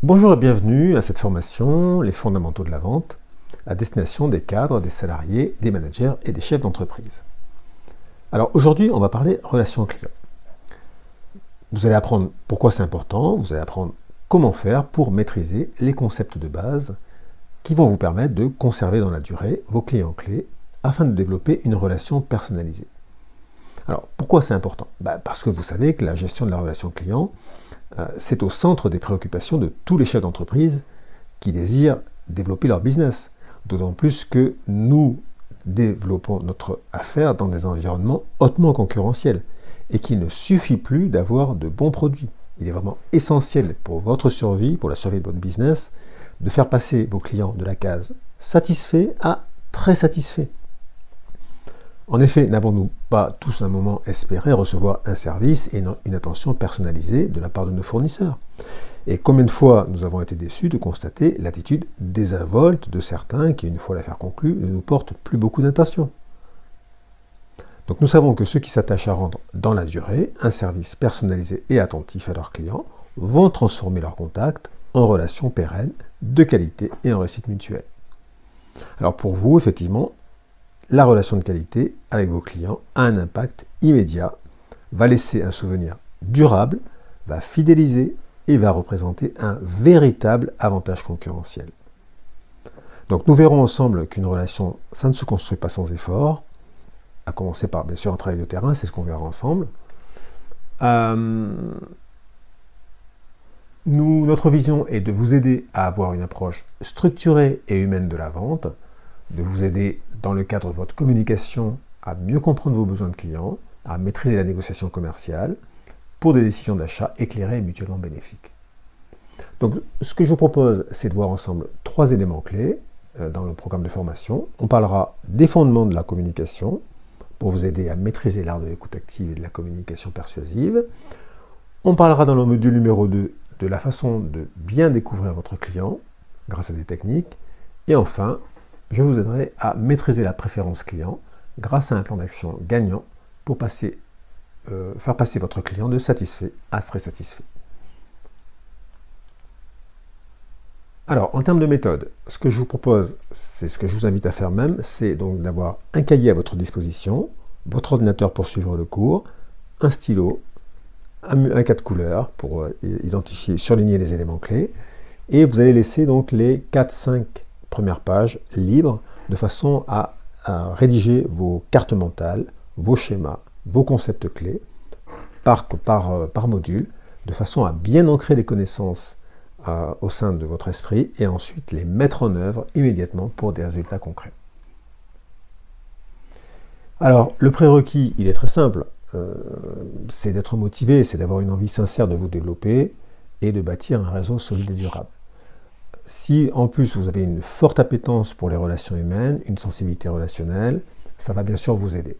Bonjour et bienvenue à cette formation, les fondamentaux de la vente, à destination des cadres, des salariés, des managers et des chefs d'entreprise. Alors aujourd'hui, on va parler relations clients. Vous allez apprendre pourquoi c'est important, vous allez apprendre comment faire pour maîtriser les concepts de base qui vont vous permettre de conserver dans la durée vos clients clés afin de développer une relation personnalisée. Alors pourquoi c'est important? Parce que vous savez que la gestion de la relation client, c'est au centre des préoccupations de tous les chefs d'entreprise qui désirent développer leur business. D'autant plus que nous développons notre affaire dans des environnements hautement concurrentiels et qu'il ne suffit plus d'avoir de bons produits. Il est vraiment essentiel pour votre survie, pour la survie de votre business, de faire passer vos clients de la case satisfait à très satisfait. En effet, n'avons-nous pas tous un moment espéré recevoir un service et une attention personnalisée de la part de nos fournisseurs? Et combien de fois nous avons été déçus de constater l'attitude désinvolte de certains qui, une fois l'affaire conclue, ne nous portent plus beaucoup d'attention. Donc nous savons que ceux qui s'attachent à rendre dans la durée un service personnalisé et attentif à leurs clients vont transformer leurs contacts en relations pérennes, de qualité et en réussite mutuelle. Alors pour vous, effectivement, la relation de qualité avec vos clients a un impact immédiat, va laisser un souvenir durable, va fidéliser et va représenter un véritable avantage concurrentiel. Donc nous verrons ensemble qu'une relation, ça ne se construit pas sans effort, à commencer par bien sûr un travail de terrain, c'est ce qu'on verra ensemble. Notre vision est de vous aider à avoir une approche structurée et humaine de la vente, de vous aider dans le cadre de votre communication à mieux comprendre vos besoins de clients, à maîtriser la négociation commerciale pour des décisions d'achat éclairées et mutuellement bénéfiques. Donc ce que je vous propose, c'est de voir ensemble 3 éléments clés dans le programme de formation. On parlera des fondements de la communication pour vous aider à maîtriser l'art de l'écoute active et de la communication persuasive. On parlera dans le module numéro 2 de la façon de bien découvrir votre client grâce à des techniques. Et enfin, je vous aiderai à maîtriser la préférence client grâce à un plan d'action gagnant pour faire passer votre client de satisfait à très satisfait. Alors, en termes de méthode, ce que je vous propose, c'est ce que je vous invite à faire même, c'est donc d'avoir un cahier à votre disposition, votre ordinateur pour suivre le cours, un stylo, un cas de couleur pour identifier, surligner les éléments clés, et vous allez laisser donc les 4-5 premières pages libres de façon à rédiger vos cartes mentales, vos schémas, vos concepts clés par module, de façon à bien ancrer les connaissances au sein de votre esprit et ensuite les mettre en œuvre immédiatement pour des résultats concrets. Alors, le prérequis, il est très simple, c'est d'être motivé, c'est d'avoir une envie sincère de vous développer et de bâtir un réseau solide et durable. Si en plus vous avez une forte appétence pour les relations humaines, une sensibilité relationnelle, ça va bien sûr vous aider.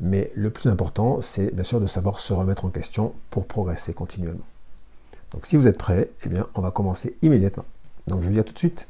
Mais le plus important, c'est bien sûr de savoir se remettre en question pour progresser continuellement. Donc si vous êtes prêts, eh bien, on va commencer immédiatement. Donc je vous dis à tout de suite.